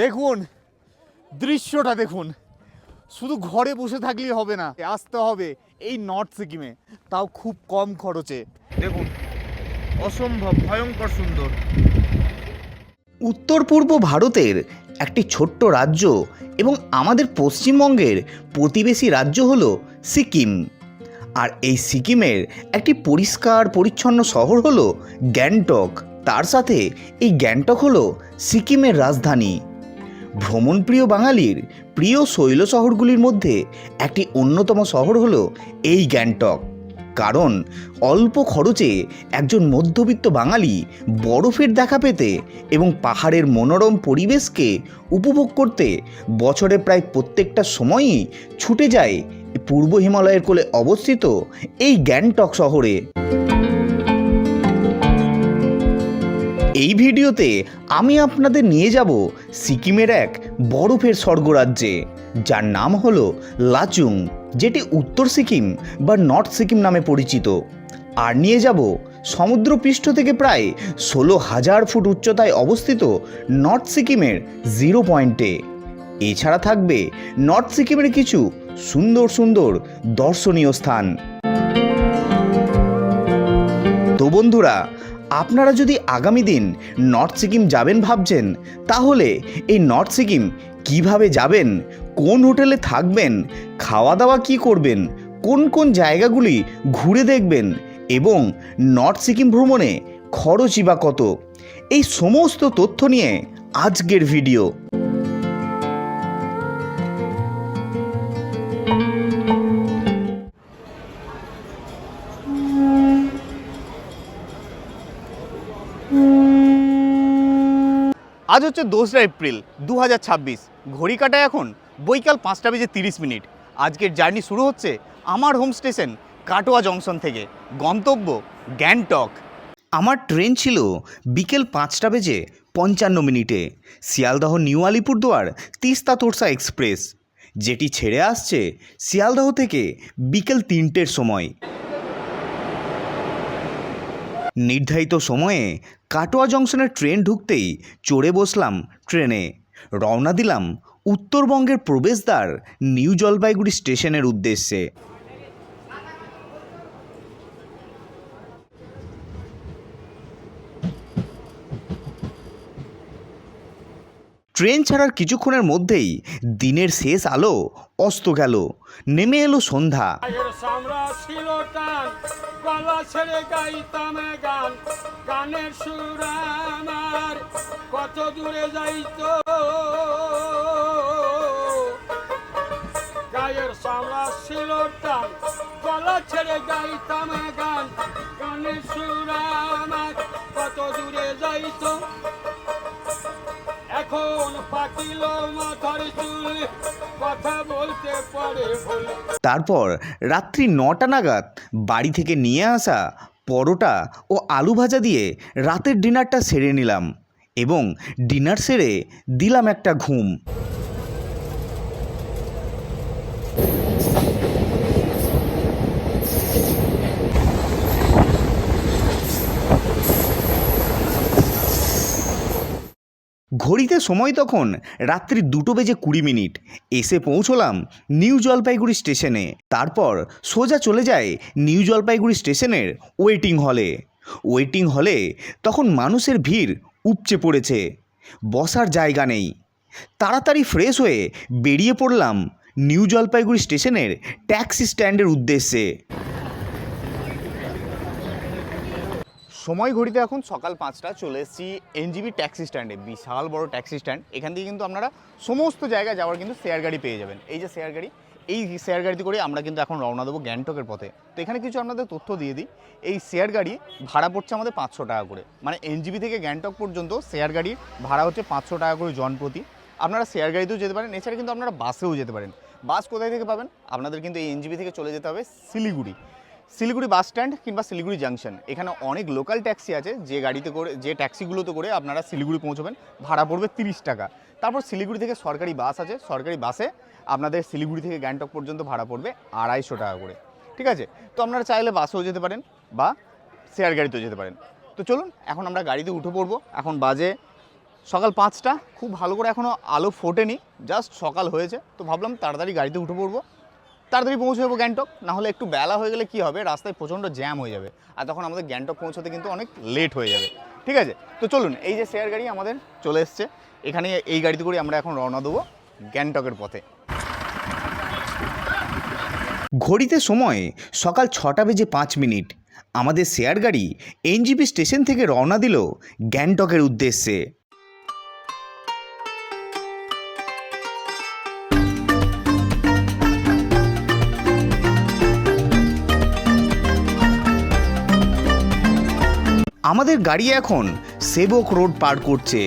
দেখুন দৃশ্যটা দেখুন, শুধু ঘরে বসে থাকলেই হবে না, আসতে হবে এই নর্থ সিকিমে, তাও খুব কম খরচে। দেখুন অসম্ভব ভয়ঙ্কর সুন্দর। উত্তর পূর্ব ভারতের একটি ছোট্ট রাজ্য এবং আমাদের পশ্চিমবঙ্গের প্রতিবেশী রাজ্য হলো সিকিম। আর এই সিকিমের একটি পরিষ্কার পরিচ্ছন্ন শহর হলো গ্যাংটক। তার সাথে এই গ্যাংটক হলো সিকিমের রাজধানী। ভ্রমণপ্রিয় বাঙালির প্রিয় শৈল শহরগুলির মধ্যে একটি অন্যতম শহর হলো এই গ্যাংটক। কারণ অল্প খরচে একজন মধ্যবিত্ত বাঙালি বরফের দেখা পেতে এবং পাহাড়ের মনোরম পরিবেশকে উপভোগ করতে বছরে প্রায় প্রত্যেকটা সময়ই ছুটে যায় পূর্ব হিমালয়ের কোলে অবস্থিত এই গ্যাংটক শহরে। এই ভিডিওতে আমি আপনাদের নিয়ে যাব সিকিমের এক বরফের স্বর্গরাজ্যে, যার নাম হলো লাচুং, যেটি উত্তর সিকিম বা নর্থ সিকিম নামে পরিচিত। আর নিয়ে যাব সমুদ্রপৃষ্ঠ থেকে প্রায় 16,000 ফুট উচ্চতায় অবস্থিত নর্থ সিকিমের জিরো পয়েন্টে। এছাড়া থাকবে নর্থ সিকিমের কিছু সুন্দর সুন্দর দর্শনীয় স্থান। তো বন্ধুরা, আপনারা যদি আগামী দিন নর্থ সিকিম যাবেন ভাবছেন, তাহলে এই নর্থ সিকিম কিভাবে যাবেন, কোন হোটেলে থাকবেন, খাওয়া দাওয়া কি করবেন, কোন কোন জায়গাগুলি ঘুরে দেখবেন এবং নর্থ সিকিম ভ্রমণে খরচই বা কত, এই সমস্ত তথ্য নিয়ে আজকের ভিডিও। আজ হচ্ছে 2রা এপ্রিল 2026, ঘড়ি কাটায় এখন বৈকাল 5:30। আজকের জার্নি শুরু হচ্ছে আমার হোম স্টেশন কাটোয়া জংশন থেকে, গন্তব্য গ্যাংটক। আমার ট্রেন ছিল বিকেল 5:55 শিয়ালদহ নিউ আলিপুরদুয়ার তিস্তা তোরসা এক্সপ্রেস, যেটি ছেড়ে আসছে শিয়ালদহ থেকে বিকেল 3টের সময়। নির্ধারিত সময়ে কাটোয়া জংশনের ট্রেন ঢুকতেই চড়ে বসলাম ট্রেনে, রওনা দিলাম উত্তরবঙ্গের প্রবেশদ্বার নিউ জলপাইগুড়ি স্টেশনের উদ্দেশ্যে। ট্রেন ছাড়ার কিছুক্ষণের মধ্যেই দিনের শেষ আলো অস্ত গেল, নেমে এলো সন্ধ্যা। গানের সুর আমার কত দূরে যাইতো, গায়ের সামরা ছিল টান, গলা ছেড়ে গাইতাম গান, গানের সুর আমার কত দূরে যাইতো, এখন পাকিল মাথার চুল, কথা বলতে পারে ভুল। তারপর রাত্রি 9টা নাগাদ বাড়ি থেকে নিয়ে আসা পরোটা ও আলু ভাজা দিয়ে রাতের ডিনারটা সেরে নিলাম এবং ডিনার সেরে দিলাম একটা ঘুম। ঘড়িতে সময় তখন রাত্রি 2:20। এসে পৌঁছলাম নিউ জলপাইগুড়ি স্টেশনে। তারপর সোজা চলে যায় নিউ জলপাইগুড়ি স্টেশনের ওয়েটিং হলে তখন মানুষের ভিড় উপচে পড়েছে, বসার জায়গা নেই। তাড়াতাড়ি ফ্রেশ হয়ে বেরিয়ে পড়লাম নিউ জলপাইগুড়ি স্টেশনের ট্যাক্সি স্ট্যান্ডের উদ্দেশ্যে। সময় ঘড়িতে এখন সকাল 5টা, চলে এসেছি এনজিবি ট্যাক্সি স্ট্যান্ডে। বিশাল বড় ট্যাক্সি স্ট্যান্ড, এখান থেকে কিন্তু আপনারা সমস্ত জায়গায় যাওয়ার কিন্তু শেয়ার গাড়ি পেয়ে যাবেন। এই যে শেয়ার গাড়ি, এই শেয়ার গাড়িতে করে আমরা কিন্তু এখন রওনা দেবো গ্যাংটকের পথে। তো এখানে কিছু আপনাদের তথ্য দিয়ে দিই। এই শেয়ার গাড়ি ভাড়া পড়ছে আমাদের 500 টাকা করে, মানে এনজিবি থেকে গ্যাংটক পর্যন্ত শেয়ার গাড়ির ভাড়া হচ্ছে 500 টাকা করে জনপ্রতি। আপনারা শেয়ার গাড়িতেও যেতে পারেন, এছাড়া কিন্তু আপনারা বাসেও যেতে পারেন। বাস কোথায় থেকে পাবেন? আপনাদের কিন্তু এই এনজিবি থেকে চলে যেতে হবে শিলিগুড়ি বাস স্ট্যান্ড কিংবা শিলিগুড়ি জাংশন। এখানে অনেক লোকাল ট্যাক্সি আছে, যে ট্যাক্সিগুলোতে করে আপনারা শিলিগুড়ি পৌঁছবেন, ভাড়া পড়বে 30 টাকা। তারপর শিলিগুড়ি থেকে সরকারি বাস আছে, সরকারি বাসে আপনাদের শিলিগুড়ি থেকে গ্যাংটক পর্যন্ত ভাড়া পড়বে 250 টাকা করে। ঠিক আছে, তো আপনারা চাইলে বাসেও যেতে পারেন বা শেয়ার গাড়িতেও যেতে পারেন। তো চলুন এখন আমরা গাড়িতে উঠে পড়বো। এখন বাজে সকাল 5টা, খুব ভালো করে এখনও আলো ফোটেনি, জাস্ট সকাল হয়েছে। তো ভাবলাম তাড়াতাড়ি গাড়িতে উঠে পড়বো, তাড়াতাড়ি পৌঁছে যাবো গ্যাংটক। না হলে একটু বেলা হয়ে গেলে কি হবে, রাস্তায় প্রচণ্ড জ্যাম হয়ে যাবে, আর তখন আমাদের গ্যাংটক পৌঁছতে কিন্তু অনেক লেট হয়ে যাবে। ঠিক আছে, তো চলুন, এই যে শেয়ার গাড়ি আমাদের চলে এসছে, এখানে এই গাড়িতে করে আমরা এখন রওনা দেবো গ্যাংটকের পথে। ঘড়িতে সময় সকাল 6:05। আমাদের শেয়ার গাড়ি এনজিপি স্টেশন থেকে রওনা দিল গ্যাংটকের উদ্দেশ্যে। আমাদের গাড়ি এখন সেবক রোড পার করছে,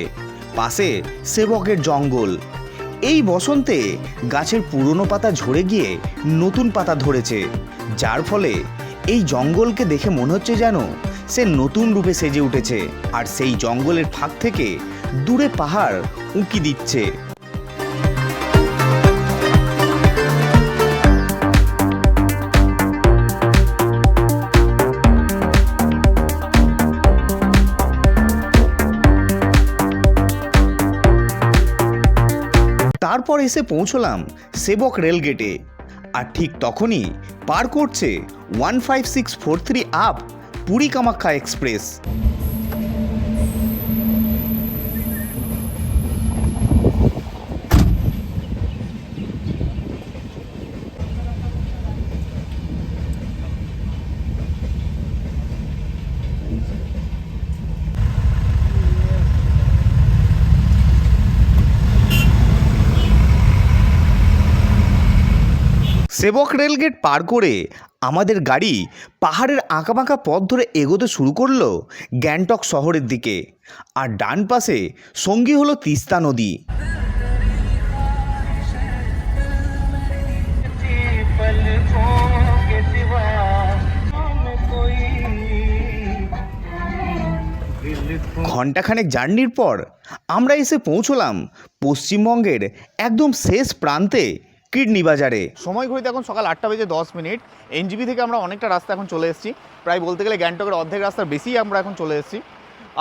পাশে সেবকের জঙ্গল। এই বসন্তে গাছের পুরনো পাতা ঝরে গিয়ে নতুন পাতা ধরেছে, যার ফলে এই জঙ্গলকে দেখে মনে হচ্ছে যেন সে নতুন রূপে সেজে উঠেছে। আর সেই জঙ্গলের ফাঁক থেকে দূরে পাহাড় উঁকি দিচ্ছে। তারপর এসে পৌঁছলাম সেবক রেলগেটে, আর ঠিক তখনই পার করছে 15643 আপ পুরী কামাখ্যা এক্সপ্রেস। সেবক রেলগেট পার করে আমাদের গাড়ি পাহাড়ের আঁকাবাঁকা পথ ধরে এগোতে শুরু করলো গ্যাংটক শহরের দিকে। আর ডান পাশে সঙ্গী হলো তিস্তা নদী। ঘণ্টাখানেক জার্নির পর আমরা এসে পৌঁছলাম পশ্চিমবঙ্গের একদম শেষ প্রান্তে কিডনি বাজারে। সময় ঘড়িতে এখন সকাল 8:10। এনজিপি থেকে আমরা অনেকটা রাস্তা এখন চলে এসেছি, প্রায় বলতে গেলে গ্যাংটকের অর্ধেক রাস্তার বেশি আমরা এখন চলে এসেছি।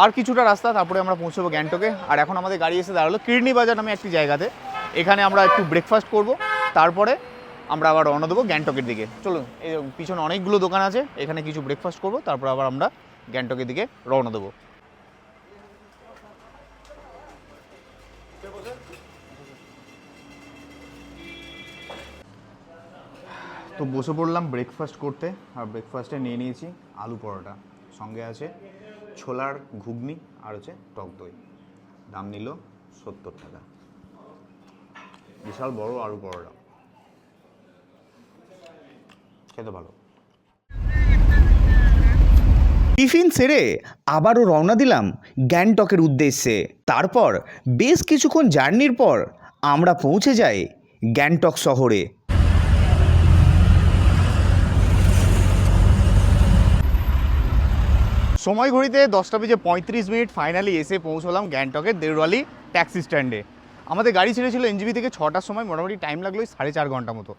আর কিছুটা রাস্তা, তারপরে আমরা পৌঁছবো গ্যাংটকে। আর এখন আমাদের গাড়ি এসে দাঁড়ালো কিডনি বাজার নামে একটি জায়গাতে। এখানে আমরা একটু ব্রেকফাস্ট করব, তারপরে আমরা আবার রওনা দেবো গ্যাংটকের দিকে। চলুন, এই পিছনে অনেকগুলো দোকান আছে, এখানে কিছু ব্রেকফাস্ট করব, তারপর আবার আমরা গ্যাংটকের দিকে রওনা দেবো। তো বসে পড়লাম ব্রেকফাস্ট করতে, আর ব্রেকফাস্টে নিয়ে নিয়েছি আলু পরোটা, সঙ্গে আছে ছোলার ঘুগনি আর হচ্ছে টক দই। দাম নিল 70 টাকা। বিশাল বড় আলু পরোটা, খেতে ভালো। টিফিন সেরে আবারও রওনা দিলাম গ্যাংটকের উদ্দেশ্যে। তারপর বেশ কিছুক্ষণ জার্নির পর আমরা পৌঁছে যাই গ্যাংটক শহরে। সময় ঘড়িতে 10:35। ফাইনালি এসে পৌঁছলাম গ্যাংটকের দেউরালি ট্যাক্সি স্ট্যান্ডে। আমাদের গাড়ি ছেড়েছিল এনজিপি থেকে 6টার সময়, মোটামুটি টাইম লাগলো 4.5 ঘন্টা মতো।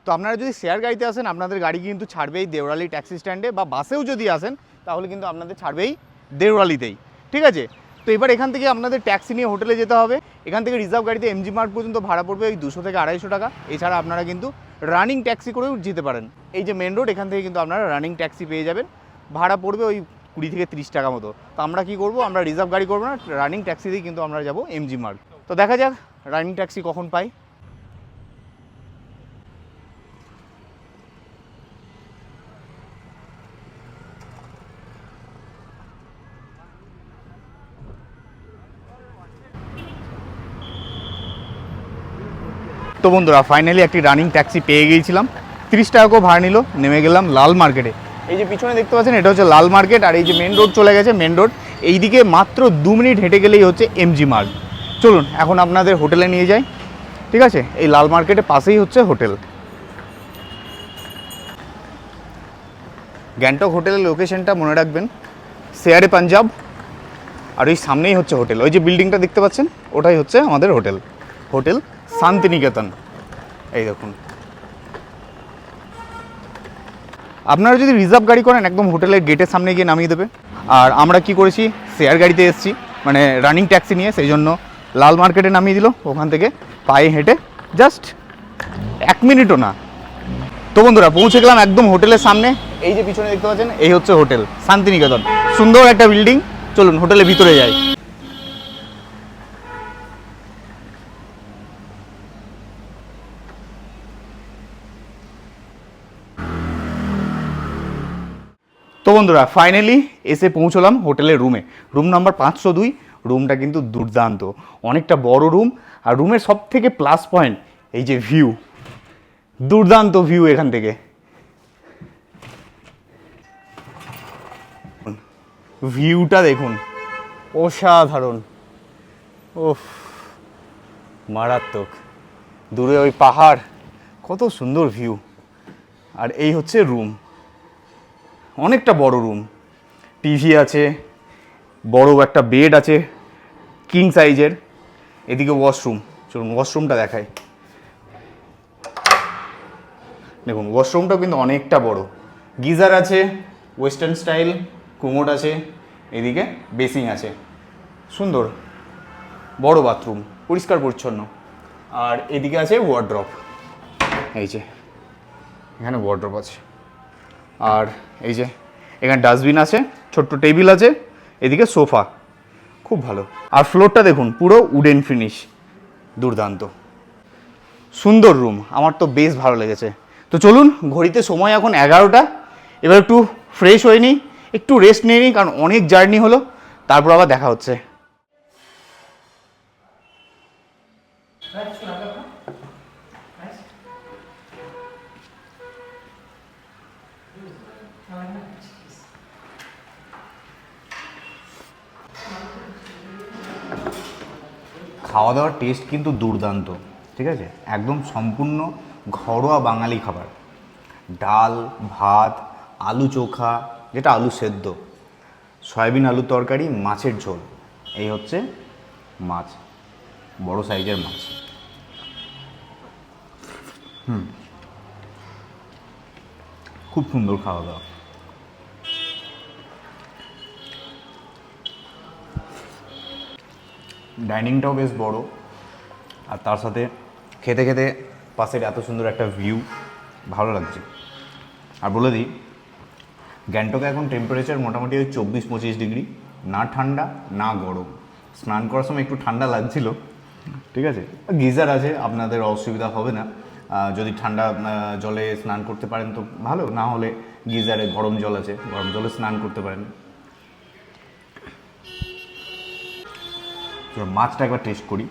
তো আপনারা যদি শেয়ার গাড়িতে আসেন, আপনাদের গাড়ি কিন্তু ছাড়বেই দেউরালি ট্যাক্সি স্ট্যান্ডে, বা বাসেও যদি আসেন তাহলে কিন্তু আপনাদের ছাড়বেই দেউরালিতেই। ঠিক আছে, তো এবার এখান থেকে আপনাদের ট্যাক্সি নিয়ে হোটেলে যেতে হবে। এখান থেকে রিজার্ভ গাড়িতে এমজি মার্ট পর্যন্ত ভাড়া পড়বে ওই 200 থেকে 250 টাকা। এছাড়া আপনারা কিন্তু রানিং ট্যাক্সি করেও যেতে পারেন। এই যে মেন রোড, এখান থেকে কিন্তু আপনারা রানিং ট্যাক্সি পেয়ে যাবেন, ভাড়া পড়বে ওই 20 থেকে 30 টাকা মতো। তো আমরা কি করব, আমরা রিজার্ভ গাড়ি করবো না, রানিং ট্যাক্সি দিয়ে কিন্তু আমরা যাব এমজি মার্ট। তো দেখা যাক রানিং ট্যাক্সি কখন পাই। তো বন্ধুরা, ফাইনালি একটি রানিং ট্যাক্সি পেয়ে গিয়েছিলাম। 30 টাকা করে ভাড়া নিল। নেমে গেলাম লাল মার্কেটে। এই যে পিছনে দেখতে পাচ্ছেন, এটা হচ্ছে লাল মার্কেট, আর এই যে মেন রোড চলে গেছে, মেন রোড এইদিকে মাত্র 2 মিনিট হেঁটে গেলেই হচ্ছে এমজি মার্ট। চলুন এখন আপনাদের হোটেলে নিয়ে যাই। ঠিক আছে, এই লাল মার্কেটের পাশেই হচ্ছে হোটেল। গ্যাংটক হোটেলের লোকেশনটা মনে রাখবেন, শেয়ারে পাঞ্জাব, আর ওই সামনেই হচ্ছে হোটেল। ওই যে বিল্ডিংটা দেখতে পাচ্ছেন, ওটাই হচ্ছে আমাদের হোটেল, হোটেল শান্তিনিকেতন। এই দেখুন, আপনারা যদি রিজার্ভ গাড়ি করেন একদম হোটেলের গেটের সামনে গিয়ে নামিয়ে দেবে। আর আমরা কি করেছি, শেয়ার গাড়িতে এসেছি, মানে রানিং ট্যাক্সি নিয়ে, সেই জন্য লাল মার্কেটে নামিয়ে দিল। ওখান থেকে পায়ে হেঁটে জাস্ট 1 মিনিটও না। তো বন্ধুরা পৌঁছে গেলাম একদম হোটেলের সামনে। এই যে পিছনে দেখতে পাচ্ছেন এই হচ্ছে হোটেল শান্তিনিকেতন, সুন্দর একটা বিল্ডিং। চলুন হোটেলের ভিতরে যাই। তো বন্ধুরা ফাইনালি এসে পৌঁছলাম হোটেলের রুমে। Room number 502। রুমটা কিন্তু দুর্দান্ত, অনেকটা বড় রুম। আর রুমের সব থেকে প্লাস পয়েন্ট এই যে ভিউ, দুর্দান্ত ভিউ এখান থেকে। ভিউটা দেখুন, অসাধারণ, ওফ মারাত্মক। দূরে ওই পাহাড়, কত সুন্দর ভিউ। আর এই হচ্ছে রুম, অনেকটা বড় রুম। টিভি আছে, বড় একটা বেড আছে কিং সাইজের। এদিকে ওয়াশরুম, চলুন ওয়াশরুমটা দেখাই। দেখুন ওয়াশরুমটাও কিন্তু অনেকটা বড়, গিজার আছে, ওয়েস্টার্ন স্টাইল কুমোড আছে, এদিকে বেসিং আছে, সুন্দর বড় বাথরুম, পরিষ্কার পরিচ্ছন্ন। আর এদিকে আছে ওয়ার্ড্রপ, এই যে এখানে ওয়ার্ড্রপ আছে। আর এই যে এখানে ডাস্টবিন আছে, ছোট্ট টেবিল আছে, এদিকে সোফা, খুব ভালো। আর ফ্লোরটা দেখুন পুরো উডেন ফিনিশ, দুর্দান্ত সুন্দর রুম। আমার তো বেশ ভালো লেগেছে। তো চলুন, ঘড়িতে সময় এখন 11টা। এবার একটু ফ্রেশ হয়ে নিই, একটু রেস্ট নিয়ে নিই, কারণ অনেক জার্নি হলো। তারপর আবার দেখা হচ্ছে। খাওয়া দাওয়ার টেস্ট কিন্তু দুর্দান্ত, ঠিক আছে, একদম সম্পূর্ণ ঘরোয়া বাঙালি খাবার। ডাল ভাত, আলু চোখা, যেটা আলু সেদ্ধ, সয়াবিন আলুর তরকারি, মাছের ঝোল। এই হচ্ছে মাছ, বড় সাইজের মাছ। খুব সুন্দর খাওয়া দাওয়া। ডাইনিংটাও বেশ বড়, আর তার সাথে খেতে খেতে পাশের এত সুন্দর একটা ভিউ, ভালো লাগছে। আর বলে দিই, গ্যাংটকে এখন টেম্পারেচার মোটামুটি ওই 24-25 ডিগ্রি, না ঠান্ডা না গরম। স্নান করার সময় একটু ঠান্ডা লাগছিল, ঠিক আছে। গিজার আছে, আপনাদের অসুবিধা হবে না। যদি ঠান্ডা জলে স্নান করতে পারেন তো ভালো, না হলে গিজারে গরম জল আছে, গরম জলে স্নান করতে পারেন। মাছটা একবার টেস্ট করি।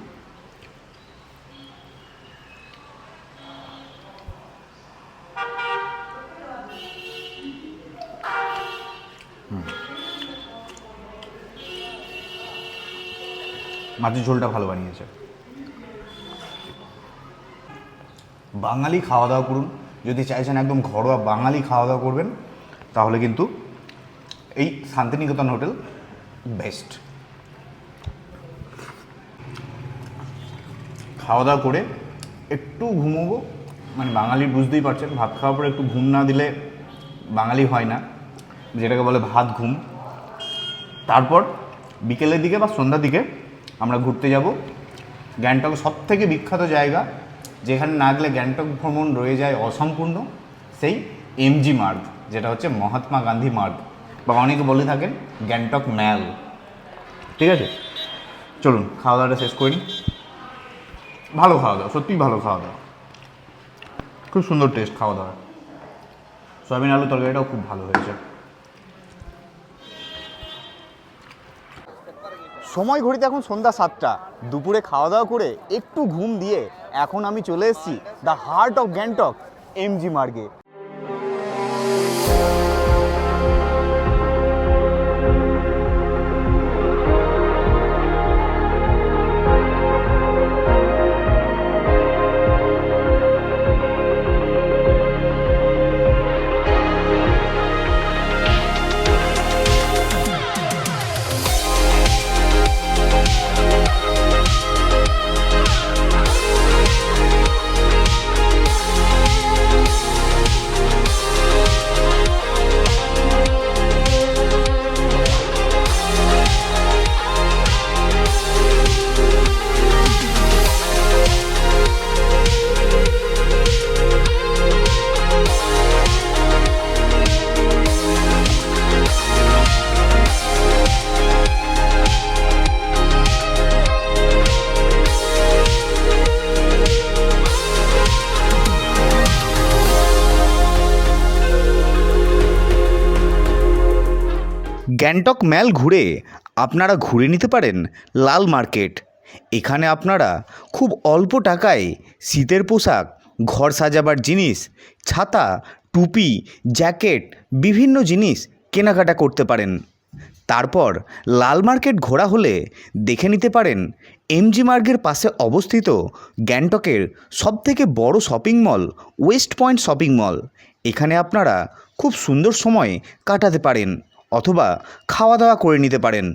মাছের ঝোলটা ভালো বানিয়েছে। বাঙালি খাওয়া দাওয়া করুন, যদি চাইছেন একদম ঘরোয়া বাঙালি খাওয়া দাওয়া করবেন, তাহলে কিন্তু এই শান্তিনিকেতন হোটেল বেস্ট। খাওয়া দাওয়া করে একটু ঘুমোবো, মানে বাঙালি বুঝতেই পারছেন, ভাত খাওয়ার পরে একটু ঘুম না দিলে বাঙালি হয় না, যেটাকে বলে ভাত ঘুম। তারপর বিকেলের দিকে বা সন্ধ্যার দিকে আমরা ঘুরতে যাব গ্যাংটক সবথেকে বিখ্যাত জায়গা, যেখানে না গেলে গ্যাংটক ভ্রমণ রয়ে যায় অসম্পূর্ণ, সেই এমজি মার্গ, যেটা হচ্ছে মহাত্মা গান্ধী মার্গ, বা অনেকে বলে থাকেন গ্যাংটক ম্যাল। ঠিক আছে, চলুন খাওয়া দাওয়াটা শেষ করি। ভালো খাওয়া দাওয়া, সত্যিই ভালো খাওয়া দাওয়া, খুব সুন্দর টেস্ট খাওয়া দাওয়া। সয়াবিন আলু তরকারিটাও খুব ভালো হয়েছে। সময় ঘড়িতে এখন সন্ধ্যা 7টা। দুপুরে খাওয়া দাওয়া করে একটু ঘুম দিয়ে এখন আমি চলে এসেছি the heart of Gangtok, MG মার্গে। গ্যাংটক ম্যাল ঘুরে আপনারা ঘুরে নিতে পারেন লাল মার্কেট। এখানে আপনারা খুব অল্প টাকায় শীতের পোশাক, ঘর সাজাবার জিনিস, ছাতা, টুপি, জ্যাকেট, বিভিন্ন জিনিস কেনাকাটা করতে পারেন। তারপর লাল মার্কেট ঘোরা হলে দেখে নিতে পারেন এমজি মার্গের পাশে অবস্থিত গ্যাংটকের সবথেকে বড় shopping mall West point shopping mall. এখানে আপনারা খুব সুন্দর সময় কাটাতে পারেন অথবা খাওয়া দাওয়া করে নিতে পারেন।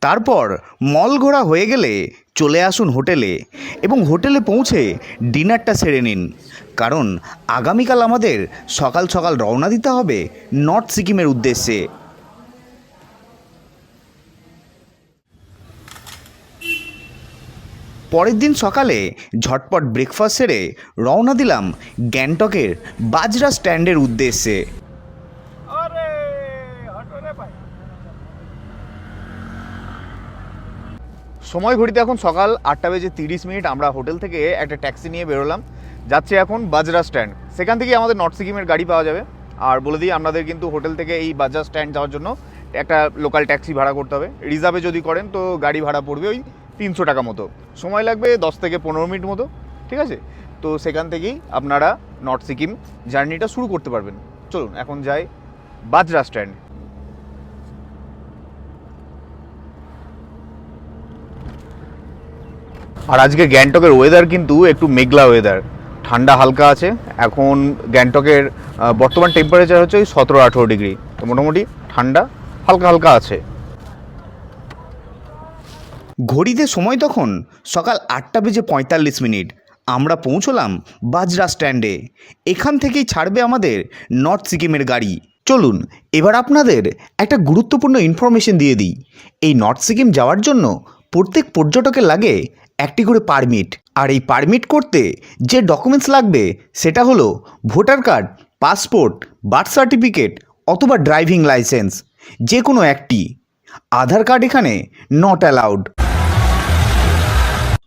তারপর মল ঘোরা হয়ে গেলে চলে আসুন হোটেলে এবং হোটেলে পৌঁছে ডিনারটা সেরে নিন, কারণ আগামীকাল আমাদের সকাল সকাল রওনা দিতে হবে নর্থ সিকিমের উদ্দেশ্যে। পরের দিন সকালে ঝটপট ব্রেকফাস্ট সেরে রওনা দিলাম গ্যাংটকের বাজরা স্ট্যান্ডের উদ্দেশ্যে। সময় ঘড়িতে এখন সকাল 8:30। আমরা হোটেল থেকে একটা ট্যাক্সি নিয়ে বেরোলাম, যাচ্ছে এখন বাজরা স্ট্যান্ড। সেখান থেকে আমাদের নর্থ সিকিমের গাড়ি পাওয়া যাবে। আর বলে দিই, আপনাদের কিন্তু হোটেল থেকে এই বাজরা স্ট্যান্ড যাওয়ার জন্য একটা লোকাল ট্যাক্সি ভাড়া করতে হবে। রিজার্ভে যদি করেন তো গাড়ি ভাড়া পড়বে ওই 300 টাকা মতো। সময় লাগবে 10 থেকে 15 মিনিট মতো, ঠিক আছে? তো সেখান থেকেই আপনারা নর্থ সিকিম জার্নিটা শুরু করতে পারবেন। চলুন এখন যাই বাজরা স্ট্যান্ড। আর আজকে গ্যাংটকের ওয়েদার কিন্তু একটু মেঘলা ওয়েদার, ঠান্ডা হালকা আছে। এখন গ্যাংটকের বর্তমান টেম্পারেচার হচ্ছে 17-18 ডিগ্রি, তো মোটামুটি ঠান্ডা হালকা হালকা আছে। ঘড়িতে সময় তখন সকাল 8:45। আমরা পৌঁছলাম বাজরা স্ট্যান্ডে। এখান থেকেই ছাড়বে আমাদের নর্থ সিকিমের গাড়ি। চলুন এবার আপনাদের একটা গুরুত্বপূর্ণ ইনফরমেশন দিয়ে দিই। এই নর্থ সিকিম যাওয়ার জন্য প্রত্যেক পর্যটকের লাগে একটি করে পারমিট। আর এই পারমিট করতে যে ডকুমেন্টস লাগবে সেটা হলো voter card, passport, birth certificate অথবা ড্রাইভিং লাইসেন্স, যে কোনো একটি। আধার কার্ড এখানে নট অ্যালাউড।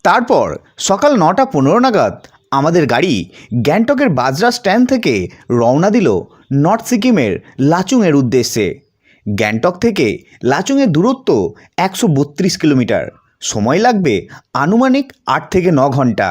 তারপর সকাল 9:15 নাগাদ আমাদের গাড়ি গ্যাংটকের বাজরা স্ট্যান্ড থেকে রওনা দিল নর্থ সিকিমের লাচুংয়ের উদ্দেশ্যে। গ্যাংটক থেকে লাচুংয়ের দূরত্ব 132 কিলোমিটার। সময় লাগবে আনুমানিক 8 থেকে 9 ঘন্টা।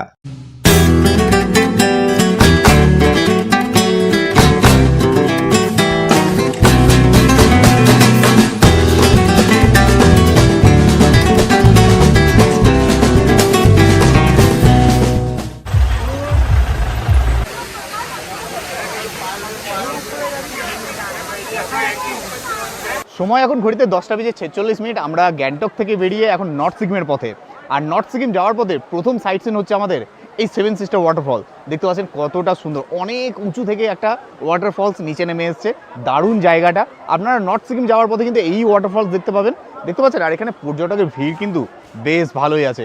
সময় এখন ঘড়িতে 10:46। আমরা গ্যাংটক থেকে বেরিয়ে এখন নর্থ সিকিমের পথে। আর নর্থ সিকিম যাওয়ার পথে প্রথম সাইট সিন হচ্ছে আমাদের এই 7 সিস্টার ওয়াটারফল। দেখতে পাচ্ছেন কতটা সুন্দর, অনেক উঁচু থেকে একটা ওয়াটারফলস নিচে নেমে এসছে। দারুণ জায়গাটা। আপনারা নর্থ সিকিম যাওয়ার পথে কিন্তু এই ওয়াটারফলস দেখতে পাবেন, দেখতে পাচ্ছেন। আর এখানে পর্যটকের ভিড় কিন্তু বেশ ভালোই আছে,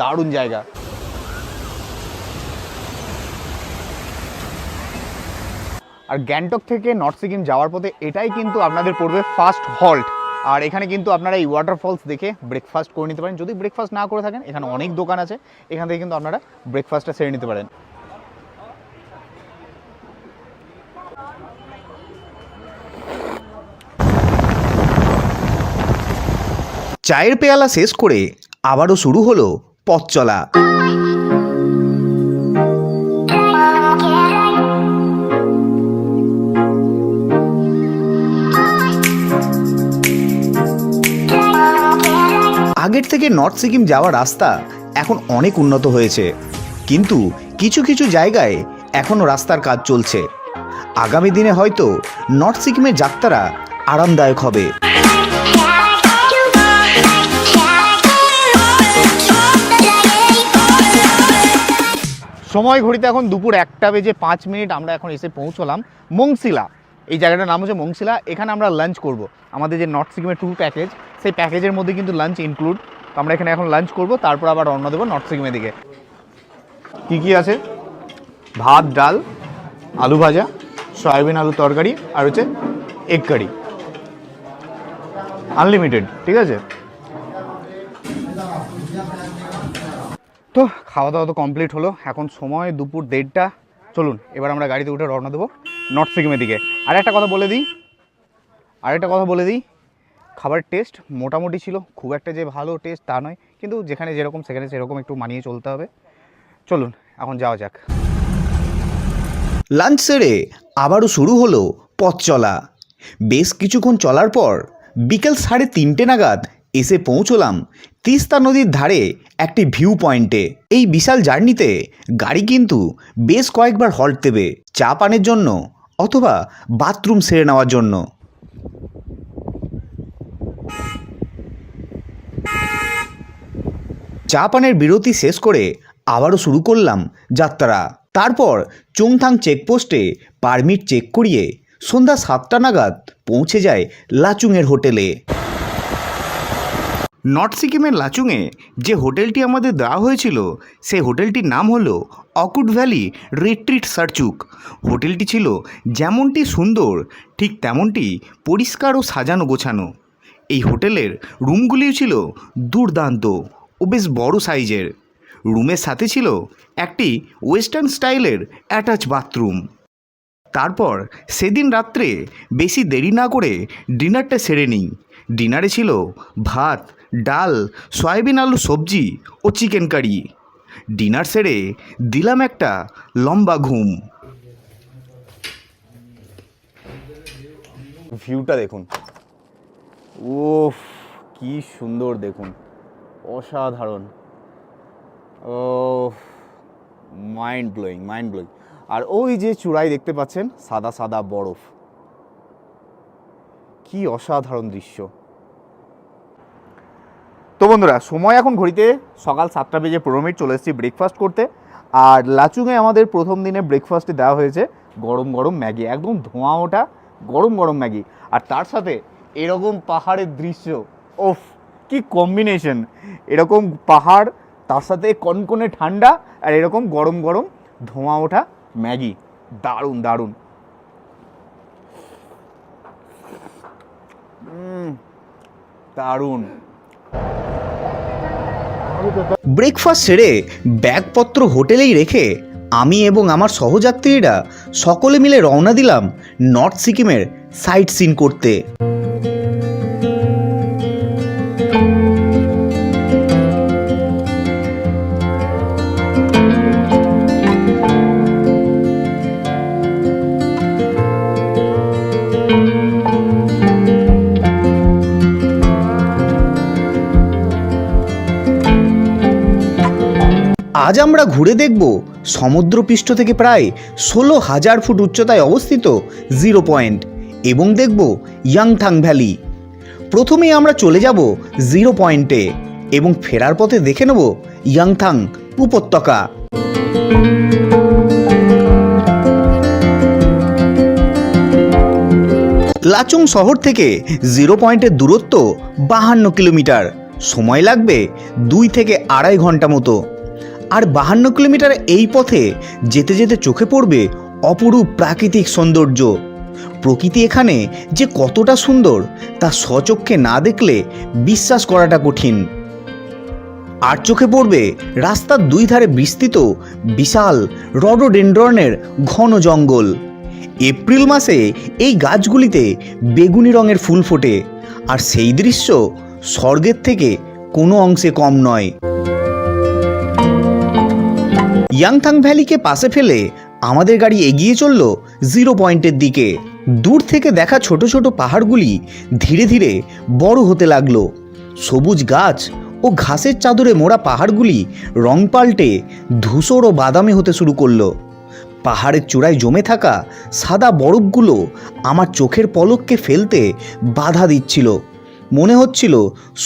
দারুণ জায়গা। আর গ্যাংটক থেকে নর্থ সিকিম যাওয়ার পথে এটাই কিন্তু আপনাদের পড়বে ফার্স্ট হল্ট। আর এখানে কিন্তু আপনারা এই ওয়াটারফলস দেখে ব্রেকফাস্ট করে নিতে পারেন। যদি ব্রেকফাস্ট না করে থাকেন, এখানে অনেক দোকান আছে, এখান থেকে কিন্তু আপনারা ব্রেকফাস্টটা সেরে নিতে পারেন। চায়ের পেয়ালা শেষ করে আবারও শুরু হলো পথ চলা। আগের থেকে নর্থ সিকিম যাওয়ার রাস্তা এখন অনেক উন্নত হয়েছে, কিন্তু কিছু কিছু জায়গায় এখনও রাস্তার কাজ চলছে। আগামী দিনে হয়তো নর্থ সিকিমের যাত্রা আরামদায়ক হবে। সময় ঘড়িতে এখন দুপুর 1:05। আমরা এখন এসে পৌঁছলাম মংসিলা। এই জায়গাটার নাম হচ্ছে মংসিলা। এখানে আমরা লাঞ্চ করব। আমাদের যে নর্থ সিকিমের ট্যুর প্যাকেজ, সেই প্যাকেজের মধ্যে কিন্তু লাঞ্চ ইনক্লুড। তো আমরা এখানে এখন লাঞ্চ করব, তারপর আবার রওনা দেবো নর্থ সিকিমের দিকে। কী কী আছে? ভাত, ডাল, আলু ভাজা, সয়াবিন আলু তরকারি, আর হচ্ছে এগ কারি, আনলিমিটেড, ঠিক আছে? তো খাওয়া দাওয়া তো কমপ্লিট হলো, এখন সময় দুপুর 1:30। চলুন এবার আমরা গাড়িতে উঠে রওনা দেবো নর্থ সিকিমের দিকে। আর একটা কথা বলে দিই, খাবারের টেস্ট মোটামুটি ছিল, খুব একটা যে ভালো টেস্ট তা নয়, কিন্তু যেখানে যেরকম সেখানে সেরকম একটু মানিয়ে চলতে হবে। চলুন এখন যাওয়া যাক। লাঞ্চ সেরে আবারও শুরু হলো পথ চলা। বেশ কিছুক্ষণ চলার পর বিকেল 3:30 নাগাদ এসে পৌঁছলাম তিস্তা নদীর ধারে একটি ভিউ পয়েন্টে। এই বিশাল জার্নিতে গাড়ি কিন্তু বেশ কয়েকবার হল্ট দেবে, চা পানের জন্য অথবা বাথরুম সেরে নেওয়ার জন্য। চা পানের বিরতি শেষ করে আবারও শুরু করলাম যাত্রা। তারপর চুংথাং চেকপোস্টে পারমিট চেক করিয়ে সন্ধ্যা 7টা নাগাদ পৌঁছে যায় লাচুংয়ের হোটেলে। নর্থ সিকিমের লাচুংয়ে যে হোটেলটি আমাদের দেওয়া হয়েছিল সেই হোটেলটির নাম হলো অকুট ভ্যালি রিট্রিট সারচুক। হোটেলটি ছিল যেমনটি সুন্দর ঠিক তেমনটি পরিষ্কার ও সাজানো গোছানো। এই হোটেলের রুমগুলিও ছিল দুর্দান্ত ও বেশ বড় সাইজের। রুমের সাথে ছিল একটি ওয়েস্টার্ন স্টাইলের অ্যাটাচ বাথরুম। তারপর সেদিন রাত্রে বেশি দেরি না করে ডিনারটা সেরে নিই। ডিনারে ছিল ভাত, ডাল, সয়াবিন আলু সবজি ও চিকেন কারি। ডিনার সেরে দিলাম একটা লম্বা ঘুম। ভিউটা দেখুন, ওফ কি সুন্দর দেখুন, অসাধারণ। ও মাইন্ড ব্লোয়িং। আর ওই যে চূড়ায় দেখতে পাচ্ছেন সাদা সাদা বরফ, কি অসাধারণ দৃশ্য। তো বন্ধুরা, সময় এখন ঘড়িতে সকাল 7:15 চলে এসেছি ব্রেকফাস্ট করতে। আর লাচুংয়ে আমাদের প্রথম দিনে ব্রেকফাস্টে দেওয়া হয়েছে গরম গরম ম্যাগি, একদম ধোঁয়া ওঠা গরম গরম ম্যাগি, আর তার সাথে এরকম পাহাড়ের দৃশ্য। ওফ কি কম্বিনেশন, এরকম পাহাড় তার সাথে কনকনে ঠান্ডা আর এরকম গরম গরম ধোঁয়া ওঠা ম্যাগি, দারুণ দারুণ। দারুণ। ব্রেকফাস্ট সেরে ব্যাগপত্র হোটেলেই রেখে আমি এবং আমার সহযাত্রীরা সকলে মিলে রওনা দিলাম নর্থ সিকিমের সাইট সিন করতে। আজ আমরা ঘুরে দেখব সমুদ্রপৃষ্ঠ থেকে প্রায় 16,000 ফুট উচ্চতায় অবস্থিত জিরো পয়েন্ট এবং দেখব ইয়াংথাং ভ্যালি। প্রথমেই আমরা চলে যাব জিরো পয়েন্টে এবং ফেরার পথে দেখে নেব ইয়াংথাং উপত্যকা। লাচুং শহর থেকে জিরো পয়েন্টের দূরত্ব 52 কিলোমিটার, সময় লাগবে 2 থেকে 2.5 ঘন্টা মতো। আর 52 কিলোমিটার এই পথে যেতে যেতে চোখে পড়বে অপরূপ প্রাকৃতিক সৌন্দর্য। প্রকৃতি এখানে যে কতটা সুন্দর তা স্বচক্ষে না দেখলে বিশ্বাস করাটা কঠিন। আর চোখে পড়বে রাস্তার 2 ধারে বিস্তৃত বিশাল রডোডেনড্রনের ঘন জঙ্গল। এপ্রিল মাসে এই গাছগুলিতে বেগুনি রঙের ফুল ফোটে, আর সেই দৃশ্য স্বর্গের থেকে কোনো অংশে কম নয়। ইয়াংথাং ভ্যালিকে পাশে ফেলে আমাদের গাড়ি এগিয়ে চলল জিরো পয়েন্টের দিকে। দূর থেকে দেখা ছোট ছোট পাহাড়গুলি ধীরে ধীরে বড় হতে লাগলো। সবুজ গাছ ও ঘাসের চাদরে মোড়া পাহাড়গুলি রং পাল্টে ধূসর ও বাদামি হতে শুরু করলো। পাহাড়ের চূড়ায় জমে থাকা সাদা বরফগুলো আমার চোখের পলককে ফেলতে বাধা দিচ্ছিল। মনে হচ্ছিল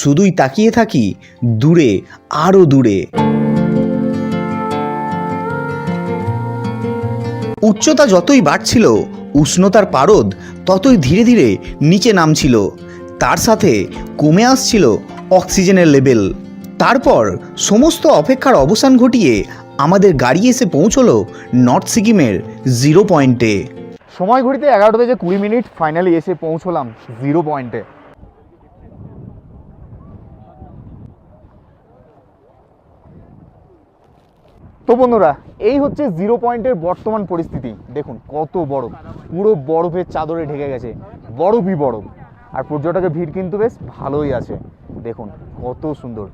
শুধুই তাকিয়ে থাকি দূরে, আরও দূরে। উচ্চতা যতই বাড়ছিল উষ্ণতার পারদ ততই ধীরে ধীরে নিচে নামছিল, তার সাথে কমে আসছিল অক্সিজেনের লেভেল। তারপর সমস্ত অপেক্ষার অবসান ঘটিয়ে আমাদের গাড়ি এসে পৌঁছলো নর্থ সিকিমের জিরো পয়েন্টে। সময় ঘড়িতে 11:20, ফাইনালি এসে পৌঁছলাম জিরো পয়েন্টে। তো বন্ধুরা, এই হচ্ছে জিরো পয়েন্টের বর্তমান পরিস্থিতি। দেখুন কত বরফ, পুরো বরফের চাদরে ঢেকে গেছে, বরফই বরফ। আর পর্যটকের ভিড় কিন্তু বেশ ভালোই আছে। দেখুন কত সুন্দর,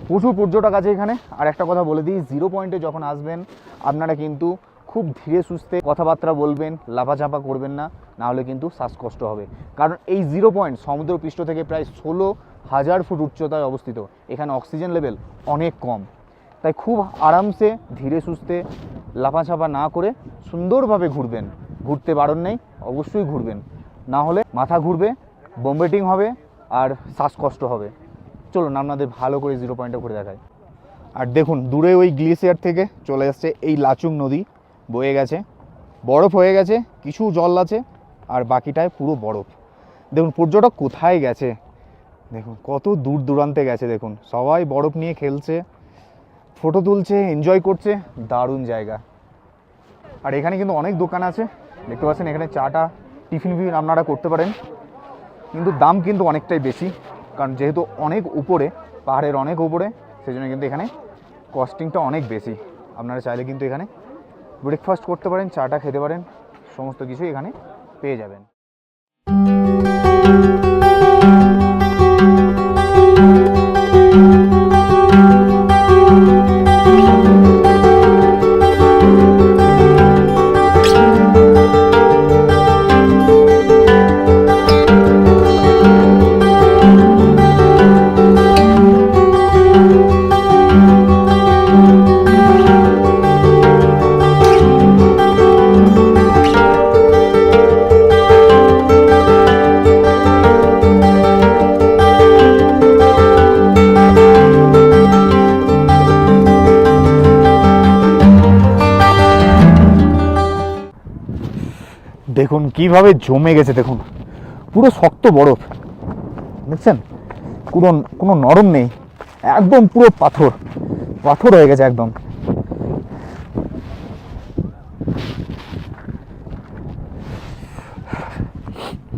প্রচুর পর্যটক আছে এখানে। আর একটা কথা বলে দিই, জিরো পয়েন্টে যখন আসবেন আপনারা কিন্তু খুব ধীরে সুস্থে কথাবার্তা বলবেন, লাফাঝাপা করবেন না, নাহলে কিন্তু শ্বাসকষ্ট হবে। কারণ এই জিরো পয়েন্ট সমুদ্রপৃষ্ঠ থেকে প্রায় 16,000 ফুট উচ্চতায় অবস্থিত। এখানে অক্সিজেন লেভেল অনেক কম, তাই খুব আরামসে ধীরে সুস্থে লাফাঝাপা না করে সুন্দরভাবে ঘুরবেন। ঘুরতে বারণ নেই, অবশ্যই ঘুরবেন, না হলে মাথা ঘুরবে, বমিটিং হবে আর শ্বাসকষ্ট হবে। চলুন আপনাদের ভালো করে জিরো পয়েন্টে ঘুরে দেখায়। আর দেখুন দূরে ওই গ্লেসিয়ার থেকে চলে আসছে এই লাচুং নদী, বয়ে গেছে, বরফ হয়ে গেছে, কিছু জল আছে আর বাকিটায় পুরো বরফ। দেখুন পর্যটক কোথায় গেছে, দেখুন কত দূর দূরান্তে গেছে। দেখুন সবাই বরফ নিয়ে খেলছে, ফটো তুলছে, এনজয় করছে, দারুণ জায়গা। আর এখানে কিন্তু অনেক দোকান আছে, দেখতে পাচ্ছেন। এখানে চাটা টিফিন আপনারা করতে পারেন, কিন্তু দাম কিন্তু অনেকটাই বেশি, কারণ যেহেতু অনেক উপরে, পাহাড়ের অনেক উপরে, সেই জন্য কিন্তু এখানে কস্টিংটা অনেক বেশি। আপনারা চাইলে কিন্তু এখানে ব্রেকফাস্ট করতে পারেন, চাটা খেতে পারেন, সমস্ত কিছুই এখানে পেয়ে যাবেন। দেখুন কিভাবে জমে গেছে, দেখুন পুরো শক্ত বরফ, দেখছেন? কোনো নরম নেই, একদম পুরো পাথর পাথর হয়ে গেছে একদম।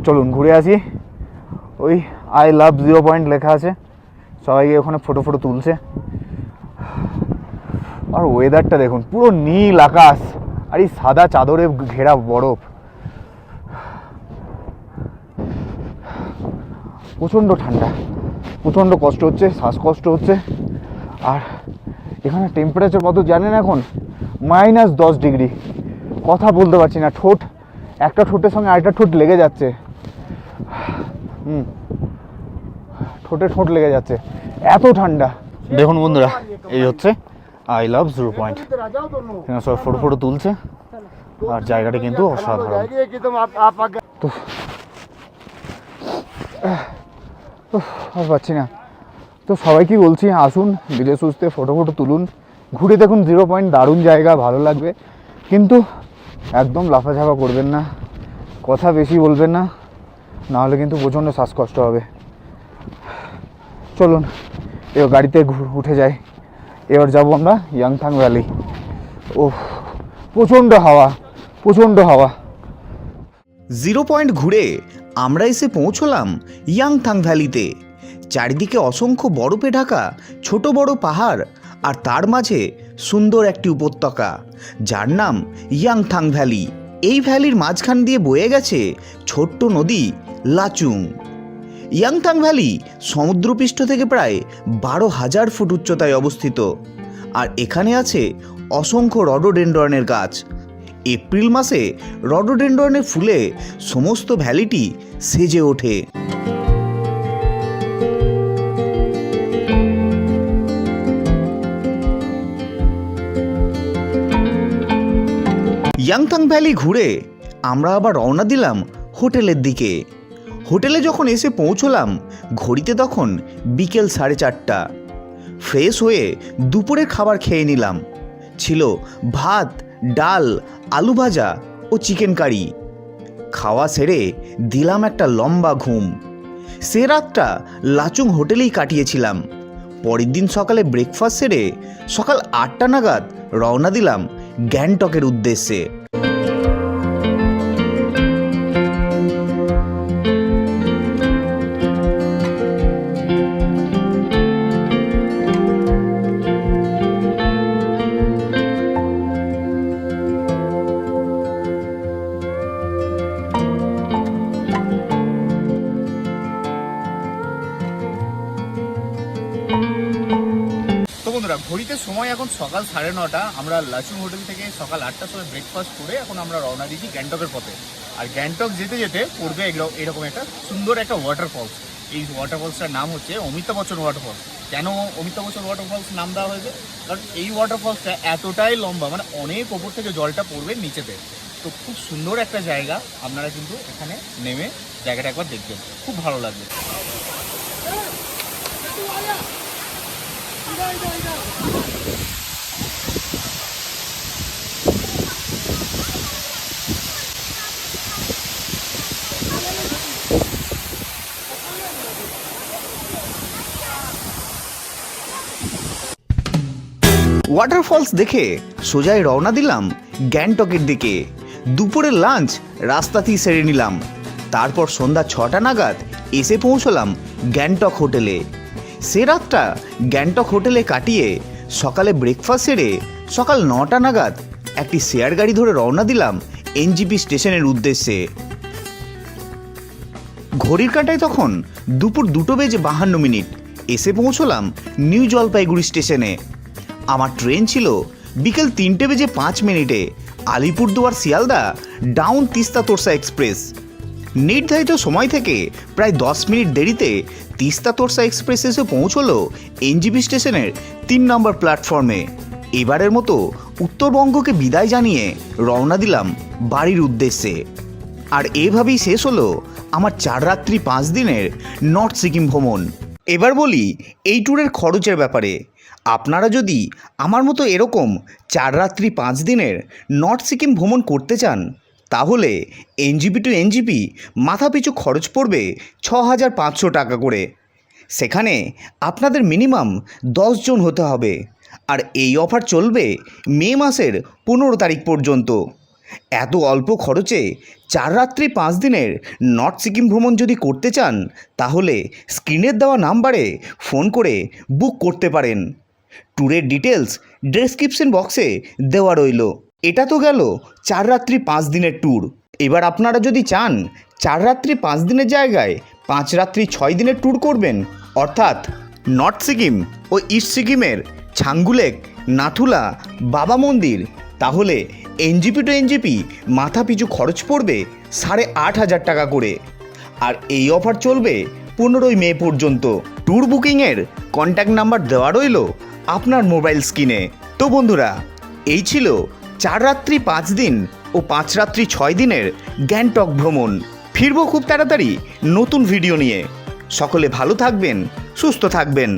চলুন ঘুরে আসি। ওই আই লাভ জিরো পয়েন্ট লেখা আছে, সবাই ওখানে ফটো তুলছে। আর ওয়েদারটা দেখুন, পুরো নীল আকাশ আর এই সাদা চাদরে ঘেরা বরফ। প্রচণ্ড ঠান্ডা, প্রচণ্ড কষ্ট হচ্ছে, শ্বাসকষ্ট হচ্ছে। আর এখানে টেম্পারেচার কত জানেন এখন? -10 ডিগ্রি। কথা বলতে পারছি না, একটা ঠোঁটের সঙ্গে আরেকটা ঠোঁট লেগে যাচ্ছে। ঠোঁট লেগে যাচ্ছে, এত ঠান্ডা। দেখুন বন্ধুরা, এই হচ্ছে আই লাভ জিরো পয়েন্ট। এখানে সব ফটো তুলছে আর জায়গাটা কিন্তু অসাধারণ। তো আর পাচ্ছি না, তো সবাইকে বলছি আসুন, ধীরে সুস্থে ফটো তুলুন, ঘুরে দেখুন জিরো পয়েন্ট, দারুণ জায়গা, ভালো লাগবে। কিন্তু একদম লাফাঝাফা করবেন না, কথা বেশি বলবেন না, নাহলে কিন্তু প্রচণ্ড শ্বাসকষ্ট হবে। চলুন এবার গাড়িতে উঠে যাই। এবার যাবো আমরা ইয়াংথাং ভ্যালি। ও প্রচণ্ড হাওয়া। জিরো পয়েন্ট ঘুরে আমরা এসে পৌঁছলাম ইয়াংথাং ভ্যালিতে। চারিদিকে অসংখ্য বরফে ঢাকা ছোট বড় পাহাড়, আর তার মাঝে সুন্দর একটি উপত্যকা যার নাম ইয়াংথাং ভ্যালি। এই ভ্যালির মাঝখান দিয়ে বয়ে গেছে ছোট্ট নদী লাচুং। ইয়াংথাং ভ্যালি সমুদ্রপৃষ্ঠ থেকে প্রায় 12,000 ফুট উচ্চতায় অবস্থিত, আর এখানে আছে অসংখ্য রডোডেনড্রনের গাছ। এপ্রিল মাসে রডোডেনড্রনের ফুলে সমস্ত ভ্যালিটি সেজে ওঠে। ইয়াংথাং ভ্যালি ঘুরে আমরা আবার রওনা দিলাম হোটেলের দিকে। হোটেলে যখন এসে পৌঁছলাম ঘড়িতে তখন বিকেল 4:30। ফ্রেশ হয়ে দুপুরের খাবার খেয়ে নিলাম। ছিল ভাত, ডাল, আলু ভাজা ও চিকেন কারি। খাওয়া সেরে দিলাম একটা লম্বা ঘুম। সে রাতটা লাচুং হোটেলেই কাটিয়েছিলাম। পরের দিন সকালে ব্রেকফাস্ট সেরে সকাল 8টা নাগাদ রওনা দিলাম গ্যাংটকের উদ্দেশ্যে। ঘড়িতে সময় এখন সকাল 9:30। আমরা লাচুং হোটেল থেকে সকাল 8টার সময় ব্রেকফাস্ট করে এখন আমরা রওনা দিচ্ছি গ্যাংটকের পথে। আর গ্যাংটক যেতে যেতে পড়বে এরকম একটা সুন্দর একটা ওয়াটারফলস। এই ওয়াটারফলসটার নাম হচ্ছে অমিতাভ বচ্চন ওয়াটারফলস। কেন অমিতাভ বচ্চন ওয়াটারফলস নাম দেওয়া হয়েছে? কারণ এই ওয়াটারফলসটা এতটাই লম্বা, মানে অনেক ওপর থেকে জলটা পড়বে নিচেতে। তো খুব সুন্দর একটা জায়গা, আপনারা কিন্তু এখানে নেমে জায়গাটা একবার দেখবেন, খুব ভালো লাগবে। ওয়াটারফলস দেখে সোজাই রওনা দিলাম গ্যাংটকের দিকে। দুপুরের লাঞ্চ রাস্তাতেই সেরে নিলাম। তারপর সন্ধ্যা 6টা নাগাদ এসে পৌঁছলাম গ্যাংটক হোটেলে। সে রাতটা গ্যাংটক হোটেলে কাটিয়ে সকালে ব্রেকফাস্ট সেরে সকাল 9টা নাগাদ একটি শেয়ার গাড়ি ধরে রওনা দিলাম এনজিপি স্টেশনের উদ্দেশ্যে। ঘড়ির কাঁটায় তখন দুপুর 2:52। এসে পৌঁছলাম নিউ জলপাইগুড়ি স্টেশনে। আমার ট্রেন ছিল বিকেল 3:05 আলিপুরদুয়ার শিয়ালদা ডাউন তিস্তা তোরসা এক্সপ্রেস। নির্ধারিত সময় থেকে প্রায় 10 মিনিট দেরিতে তিস্তা তোরসা এক্সপ্রেস এসে পৌঁছলো এনজিপি স্টেশনের 3 নম্বর প্ল্যাটফর্মে। এবারের মতো উত্তরবঙ্গকে বিদায় জানিয়ে রওনা দিলাম বাড়ির উদ্দেশ্যে। আর এভাবেই শেষ হলো আমার 4 রাত্রি 5 দিনের নর্থ সিকিম ভ্রমণ। এবার বলি এই ট্যুরের খরচের ব্যাপারে। আপনারা যদি আমার মতো এরকম 4 রাত্রি 5 দিনের নর্থ সিকিম ভ্রমণ করতে চান, তাহলে এনজিপি টু এনজিপি মাথাপিছু খরচ পড়বে 6,500 টাকা করে। সেখানে আপনাদের মিনিমাম 10 জন হতে হবে। আর এই অফার চলবে মে মাসের 15 তারিখ পর্যন্ত। এত অল্প খরচে 4 রাত্রি 5 দিনের নর্থ সিকিম ভ্রমণ যদি করতে চান, তাহলে স্ক্রিনের দেওয়া নাম্বারে ফোন করে বুক করতে পারেন। ট্যুরের ডিটেলস ডেসক্রিপশন বক্সে দেওয়া রইল। এটা তো গেল 4 রাত্রি 5 দিনের ট্যুর। এবার আপনারা যদি চান 4 রাত্রি 5 দিনের জায়গায় 5 রাত্রি 6 দিনের ট্যুর করবেন, অর্থাৎ নর্থ সিকিম ও ইস্ট সিকিমের ছাঙ্গুলেক, নাথুলা, বাবা মন্দির, তাহলে এনজিপি টু এনজিপি মাথাপিছু খরচ পড়বে 8,500 টাকা করে। আর এই অফার চলবে 15 মে পর্যন্ত। ট্যুর বুকিংয়ের কন্ট্যাক্ট নাম্বার দেওয়া রইল আপনার মোবাইল স্ক্রিনে। তো বন্ধুরা, এই ছিল 4 রাত্রি 5 দিন ও 5 রাত্রি 6 দিনের গ্যাংটক ভ্রমণ। ফিরবো খুব তাড়াতাড়ি নতুন ভিডিও নিয়ে। সকলে ভালো থাকবেন, সুস্থ থাকবেন।